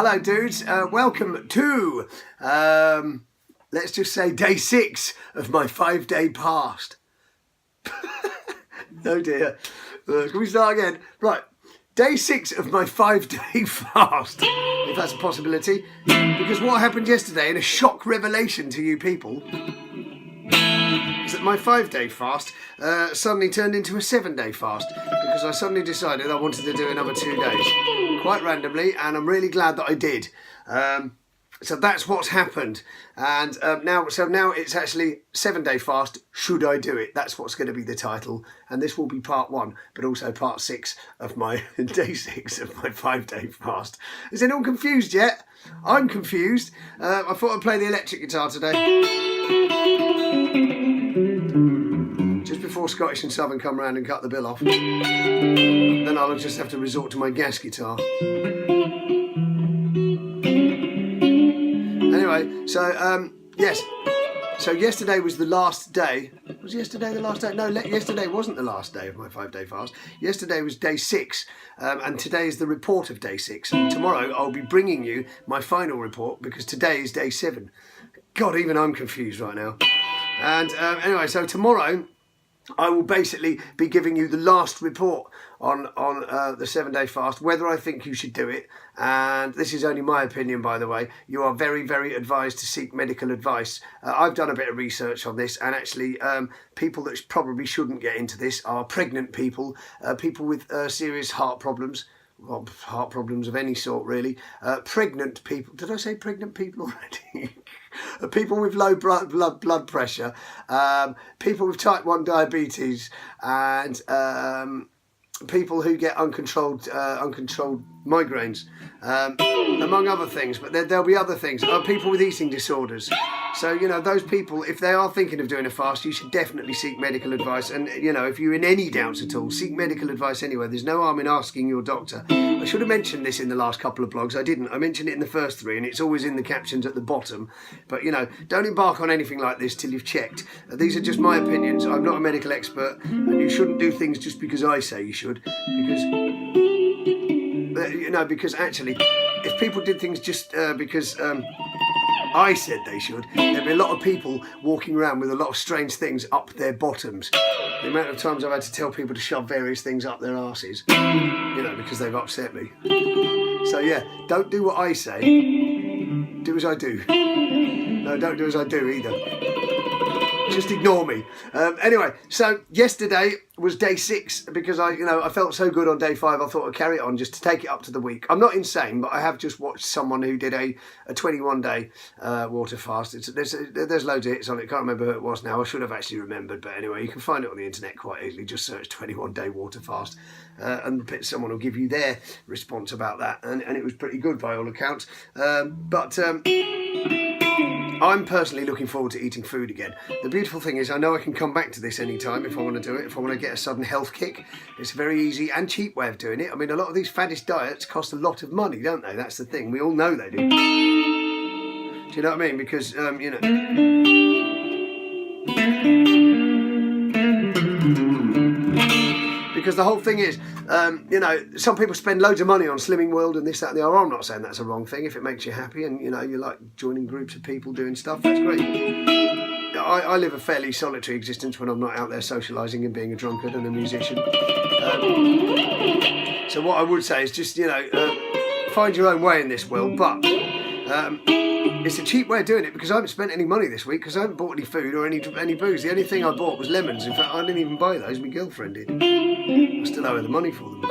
Hello dudes, welcome to, let's just say day 6 of my 5-day fast. Oh dear, can we start again? Right, day 6 of my 5-day fast, if that's a possibility, because what happened yesterday in a shock revelation to you people is that my 5-day fast suddenly turned into a 7-day fast because I suddenly decided I wanted to do another 2 days, quite randomly, and I'm really glad that I did. So that's what's happened, and now it's actually 7-day fast. Should I do it? That's what's going to be the title, and this will be part 1, but also part 6 of my day 6 of my 5-day fast. Is anyone confused yet? I'm confused. I thought I'd play the electric guitar today. Just before Scottish and Southern come round and cut the bill off. Then I'll just have to resort to my gas guitar. Anyway, so, yes. So yesterday was the last day. Was yesterday the last day? No, yesterday wasn't the last day of my 5-day fast. Yesterday was day 6, and today is the report of day 6. And tomorrow I'll be bringing you my final report because today is day 7. God, even I'm confused right now. And anyway, so tomorrow I will basically be giving you the last report on the 7-day fast, whether I think you should do it. And this is only my opinion, by the way. You are very, very advised to seek medical advice. I've done a bit of research on this, and actually people that probably shouldn't get into this are pregnant people, people with serious heart problems. Well, heart problems of any sort, really. Pregnant people. Did I say pregnant people already? People with low blood pressure. People with type 1 diabetes, and people who get uncontrolled migraines, among other things. But there'll be other things. People with eating disorders. So, you know, those people, if they are thinking of doing a fast, you should definitely seek medical advice. And, you know, if you're in any doubts at all, seek medical advice anyway. There's no harm in asking your doctor. I should have mentioned this in the last couple of blogs. I didn't. I mentioned it in the first 3, and it's always in the captions at the bottom. But, you know, don't embark on anything like this till you've checked. These are just my opinions. I'm not a medical expert, and you shouldn't do things just because I say you should. Because, you know, because actually, if people did things just because I said they should, there'd be a lot of people walking around with a lot of strange things up their bottoms. The amount of times I've had to tell people to shove various things up their arses, you know, because they've upset me. So yeah, don't do what I say, do as I do. No, don't do as I do either. Just ignore me. Anyway, so yesterday was day 6 because I felt so good on day 5. I thought I'd carry it on just to take it up to the week. I'm not insane, but I have just watched someone who did a 21-day water fast. There's loads of hits on it. Can't remember who it was now. I should have actually remembered, but anyway, you can find it on the internet quite easily. Just search 21-day water fast, and someone will give you their response about that, and it was pretty good by all accounts. I'm personally looking forward to eating food again. The beautiful thing is I know I can come back to this anytime if I want to do it, if I want to get a sudden health kick. It's a very easy and cheap way of doing it. I mean, a lot of these faddist diets cost a lot of money, don't they? That's the thing. We all know they do. Do you know what I mean? Because, you know... Because the whole thing is, you know, some people spend loads of money on Slimming World and this, that and the other. I'm not saying that's a wrong thing. If it makes you happy and, you know, you like joining groups of people doing stuff, that's great. I live a fairly solitary existence when I'm not out there socialising and being a drunkard and a musician. So what I would say is just, you know, find your own way in this world, but... it's a cheap way of doing it because I haven't spent any money this week because I haven't bought any food or any booze. The only thing I bought was lemons. In fact, I didn't even buy those. My girlfriend did. I still owe her the money for them.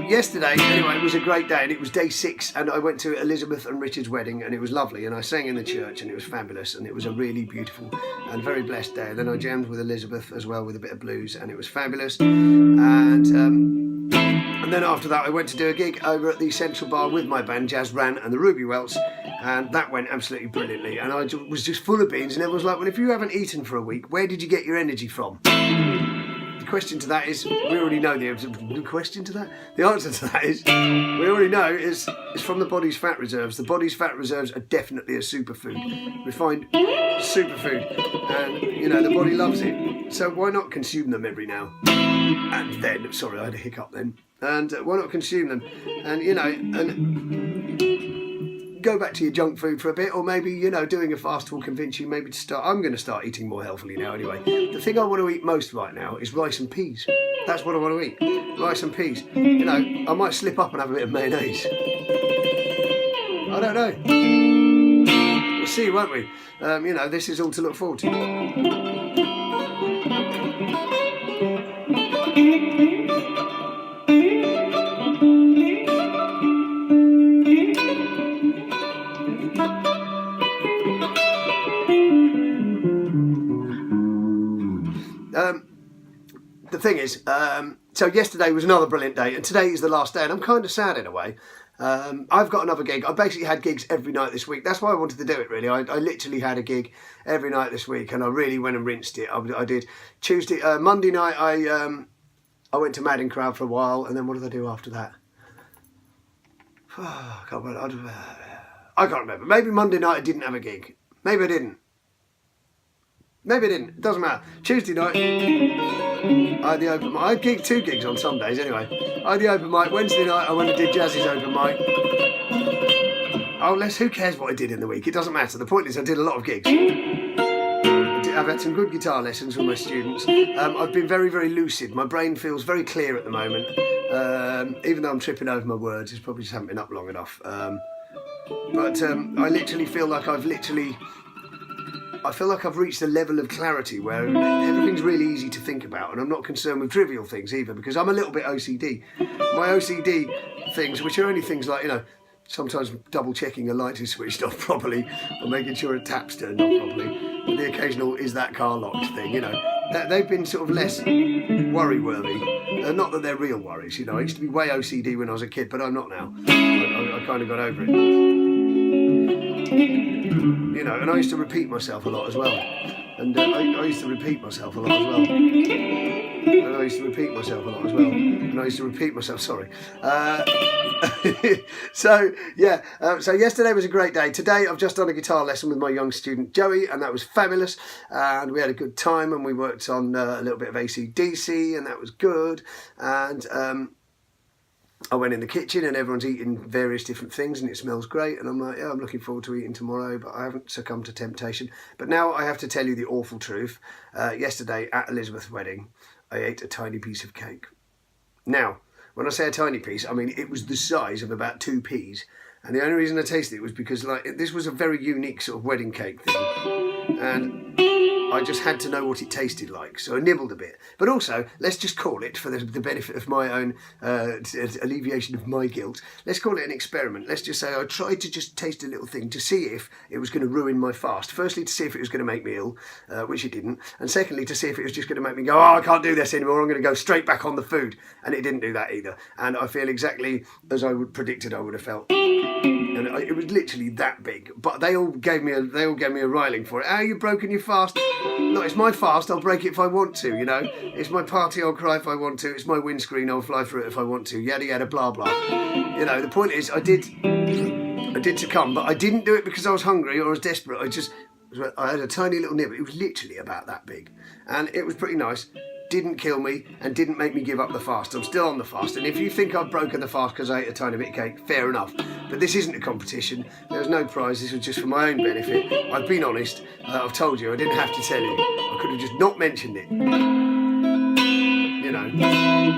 Yesterday, anyway, it was a great day and it was day 6 and I went to Elizabeth and Richard's wedding and it was lovely and I sang in the church and it was fabulous and it was a really beautiful and very blessed day. And then I jammed with Elizabeth as well with a bit of blues and it was fabulous. And then after that I went to do a gig over at the Central Bar with my band Jazz Ran and the Ruby Welts, and that went absolutely brilliantly and I was just full of beans and everyone was like, well, if you haven't eaten for a week, where did you get your energy from? The question to that is, we already know the answer. The question to that? The answer to that is, we already know is from the body's fat reserves. The body's fat reserves are definitely a superfood, refined superfood, and you know the body loves it. So why not consume them every now and then? Sorry, I had a hiccup then. And why not consume them? And you know, and go back to your junk food for a bit, or maybe, you know, doing a fast will convince you maybe to start. I'm going to start eating more healthily now anyway. The thing I want to eat most right now is rice and peas. That's what I want to eat, rice and peas. You know, I might slip up and have a bit of mayonnaise. I don't know. We'll see, won't we? You know, this is all to look forward to. The thing is, so yesterday was another brilliant day, and today is the last day, and I'm kind of sad in a way. I've got another gig. I basically had gigs every night this week. That's why I wanted to do it, really. I literally had a gig every night this week, and I really went and rinsed it. I did Tuesday, Monday night. I went to Mad in Crowd for a while, and then what did I do after that? I can't remember. Maybe Monday night I didn't have a gig. Maybe I didn't. It doesn't matter. Tuesday night, I had the open mic. I had two gigs on some days anyway. I had the open mic. Wednesday night, I went and did Jazz's open mic. Oh, who cares what I did in the week? It doesn't matter. The point is, I did a lot of gigs. I've had some good guitar lessons with my students. I've been very, very lucid. My brain feels very clear at the moment. Even though I'm tripping over my words, it's probably just haven't been up long enough. But I literally feel like I've reached a level of clarity where everything's really easy to think about, and I'm not concerned with trivial things either, because I'm a little bit OCD. My OCD things, which are only things like, you know, sometimes double checking a light is switched off properly, or making sure a tap's turned off properly, and the occasional is that car locked thing, you know, they've been sort of less worry-worthy. Not that they're real worries, you know. I used to be way OCD when I was a kid, but I'm not now. I kind of got over it. You know, and I used to repeat myself a lot as well. And I used to repeat myself a lot as well. Sorry. So, yeah. So yesterday was a great day. Today I've just done a guitar lesson with my young student Joey, and that was fabulous. And we had a good time, and we worked on a little bit of AC/DC, and that was good. And I went in the kitchen and everyone's eating various different things and it smells great, and I'm like, yeah, I'm looking forward to eating tomorrow, but I haven't succumbed to temptation. But now I have to tell you the awful truth. Yesterday at Elizabeth's wedding, I ate a tiny piece of cake. Now, when I say a tiny piece, I mean it was the size of about 2 peas. And the only reason I tasted it was because, like, this was a very unique sort of wedding cake thing. And I just had to know what it tasted like, so I nibbled a bit. But also, let's just call it, for the benefit of my own alleviation of my guilt, let's call it an experiment. Let's just say I tried to just taste a little thing to see if it was going to ruin my fast. Firstly, to see if it was going to make me ill, which it didn't. And secondly, to see if it was just going to make me go, oh, I can't do this anymore, I'm going to go straight back on the food. And it didn't do that either. And I feel exactly as I predicted I would have felt. And it was literally that big, but they all gave me a riling for it. How you broken your fast? No, it's my fast. I'll break it if I want to. You know, it's my party. I'll cry if I want to. It's my windscreen. I'll fly through it if I want to. Yada yada blah blah. You know, the point is, I did succumb, but I didn't do it because I was hungry or I was desperate. I had a tiny little nib. It was literally about that big, and it was pretty nice. Didn't kill me and didn't make me give up the fast. I'm still on the fast, and if you think I've broken the fast because I ate a tiny bit of cake, fair enough. But this isn't a competition. There's no prize. This was just for my own benefit. I've been honest. I've told you. I didn't have to tell you. I could have just not mentioned it. You know.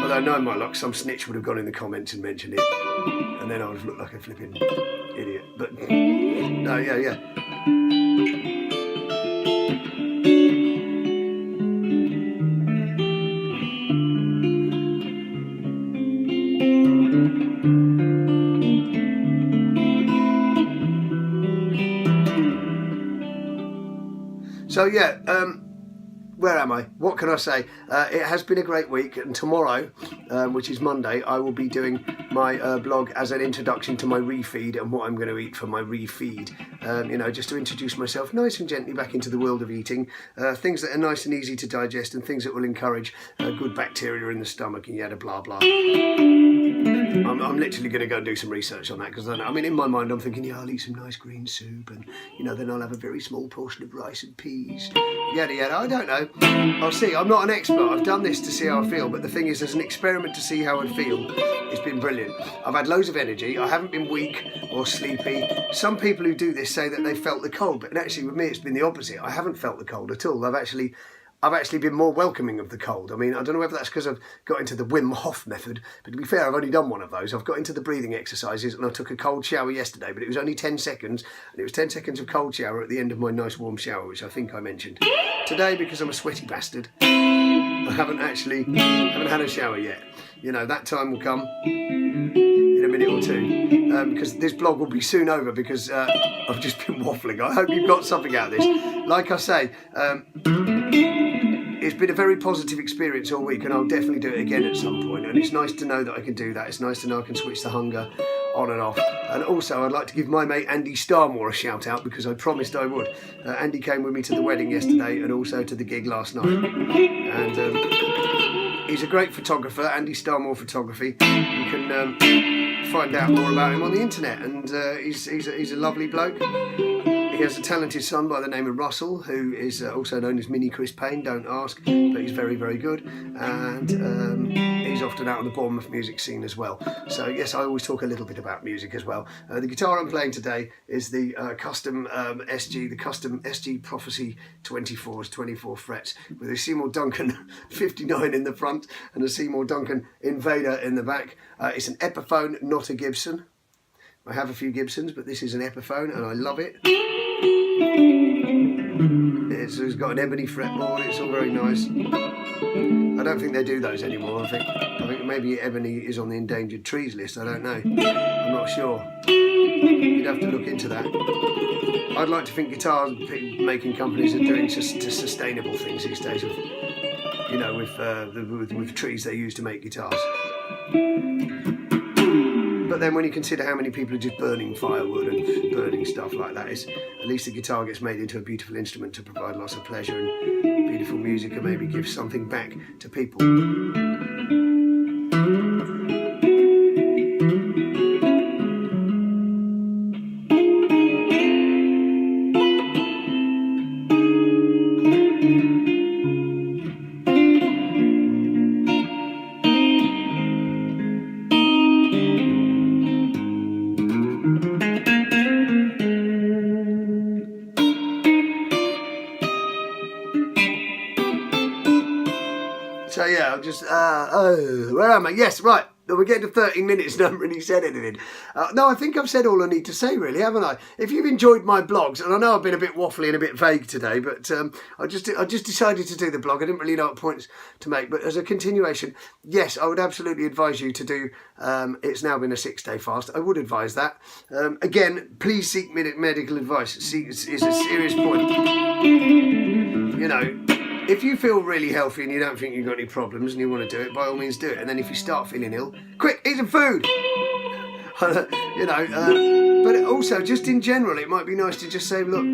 Although knowing my luck, some snitch would have gone in the comments and mentioned it, and then I would have looked like a flipping idiot. But no, yeah. So yeah, where am I? What can I say? It has been a great week, and tomorrow, which is Monday, I will be doing my blog as an introduction to my refeed and what I'm going to eat for my refeed. You know, just to introduce myself nice and gently back into the world of eating, things that are nice and easy to digest and things that will encourage good bacteria in the stomach and yada blah blah. I'm literally going to go and do some research on that, because I mean, in my mind I'm thinking, yeah, I'll eat some nice green soup, and then I'll have a very small portion of rice and peas, yada yada. I don't know, I'll see. I'm not an expert. I've done this to see how I feel, but the thing is, as an experiment to see how I feel, it's been brilliant. I've had loads of energy. I haven't been weak or sleepy. Some people who do this say that they felt the cold, but actually with me it's been the opposite. I haven't felt the cold at all. I've actually been more welcoming of the cold. I mean, I don't know whether that's because I've got into the Wim Hof method, but to be fair, I've only done one of those. I've got into the breathing exercises, and I took a cold shower yesterday, but it was only 10 seconds, and it was 10 seconds of cold shower at the end of my nice warm shower, which I think I mentioned. Today, because I'm a sweaty bastard, I haven't had a shower yet. That time will come in a minute or two, because this blog will be soon over, because I've just been waffling. I hope you've got something out of this. Like I say, it's been a very positive experience all week, and I'll definitely do it again at some point, and it's nice to know that I can do that. It's nice to know I can switch the hunger on and off. And also, I'd like to give my mate Andy Starmore a shout out, because I promised I would. Andy came with me to the wedding yesterday and also to the gig last night, and he's a great photographer, Andy Starmore Photography. You can find out more about him on the internet, and he's a lovely bloke. He has a talented son by the name of Russell, who is also known as Mini Chris Payne, don't ask, but he's very, very good, and he's often out on the Bournemouth music scene as well. So yes, I always talk a little bit about music as well. The guitar I'm playing today is the custom SG Prophecy 24s, 24 frets, with a Seymour Duncan 59 in the front and a Seymour Duncan Invader in the back. It's an Epiphone, not a Gibson. I have a few Gibsons, but this is an Epiphone, and I love it. It's got an ebony fretboard. It's all very nice. I don't think they do those anymore. I think maybe ebony is on the endangered trees list. I don't know. I'm not sure. You'd have to look into that. I'd like to think guitar making companies are doing sustainable things these days, with trees they use to make guitars. But then when you consider how many people are just burning firewood and burning stuff like that, at least the guitar gets made into a beautiful instrument to provide lots of pleasure and beautiful music, and maybe give something back to people. So yeah, I'm just, where am I? Yes, right. We're getting to 13 minutes and I haven't really said anything. No, I think I've said all I need to say, really, haven't I? If you've enjoyed my blogs, and I know I've been a bit waffly and a bit vague today, but I just decided to do the blog. I didn't really know what points to make, but as a continuation, yes, I would absolutely advise you to do, it's now been a 6-day fast. I would advise that. Again, please seek medical advice. It's a serious point. If you feel really healthy and you don't think you've got any problems and you want to do it, by all means do it. And then if you start feeling ill, quick, eat some food. But also, just in general, it might be nice to just say, look,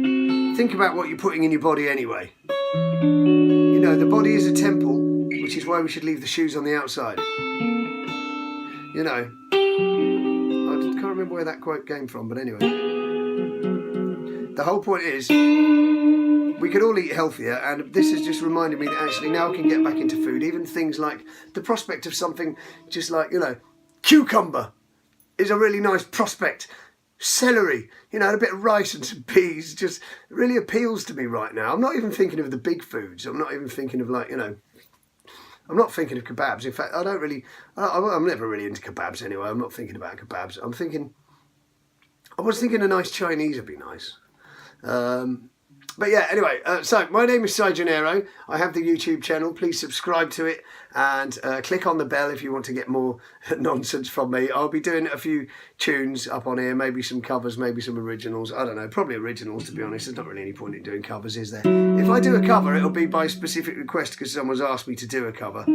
think about what you're putting in your body anyway. The body is a temple, which is why we should leave the shoes on the outside. I can't remember where that quote came from, but anyway. The whole point is, we could all eat healthier, and this has just reminded me that actually now I can get back into food. Even things like the prospect of something just like, cucumber is a really nice prospect. Celery, a bit of rice and some peas just really appeals to me right now. I'm not even thinking of the big foods. I'm not even thinking of I'm not thinking of kebabs. In fact, I'm never really into kebabs anyway. I'm not thinking about kebabs. I was thinking a nice Chinese would be nice. But yeah, anyway, so my name is Si Gennaro. I have the YouTube channel. Please subscribe to it and click on the bell if you want to get more nonsense from me. I'll be doing a few tunes up on here, maybe some covers, maybe some originals. I don't know, probably originals, to be honest. There's not really any point in doing covers, is there? If I do a cover, it'll be by specific request because someone's asked me to do a cover.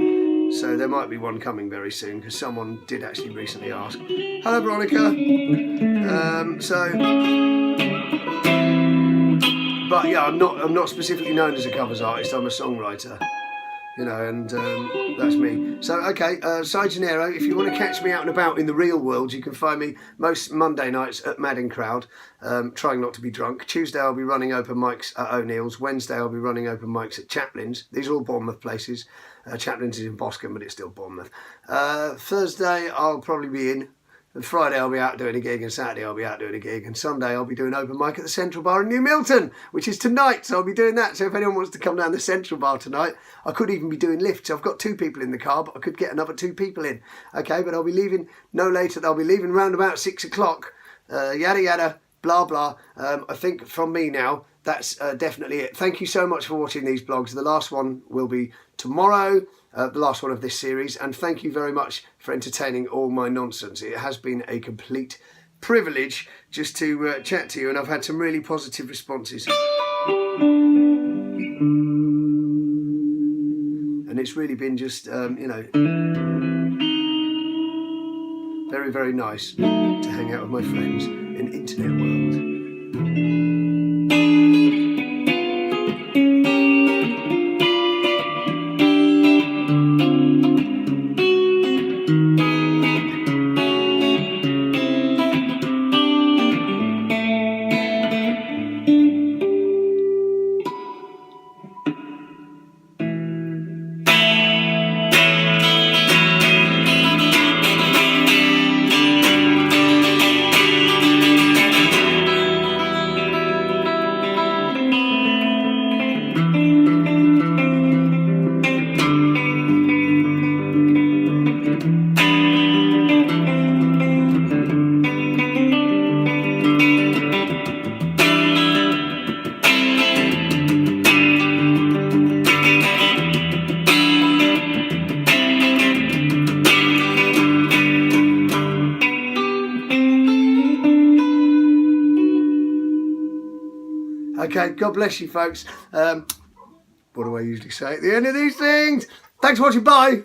So there might be one coming very soon because someone did actually recently ask. Hello, Veronica. But yeah, I'm not specifically known as a covers artist. I'm a songwriter. you know, and that's me. So, okay, Cy Gennaro, if you want to catch me out and about in the real world, you can find me most Monday nights at Madding Crowd, trying not to be drunk. Tuesday I'll be running open mics at O'Neill's. Wednesday I'll be running open mics at Chaplin's. These are all Bournemouth places. Chaplin's is in Boscombe, but it's still Bournemouth. Thursday I'll probably be in. And Friday I'll be out doing a gig, and Saturday I'll be out doing a gig, and Sunday I'll be doing open mic at the Central Bar in New Milton, which is tonight, so I'll be doing that. So if anyone wants to come down the Central Bar tonight, I could even be doing lifts. I've got 2 people in the car, but I could get another 2 people in. Okay, but I'll be leaving no later. I'll be leaving round about 6 o'clock. Yada yada, blah blah. I think from me now, that's definitely it. Thank you so much for watching these blogs. The last one will be tomorrow. The last one of this series, and thank you very much for entertaining all my nonsense. It has been a complete privilege just to chat to you, and I've had some really positive responses, and it's really been just you know, very, very nice to hang out with my friends in the internet world. Okay, God bless you folks. What do I usually say at the end of these things? Thanks for watching, bye!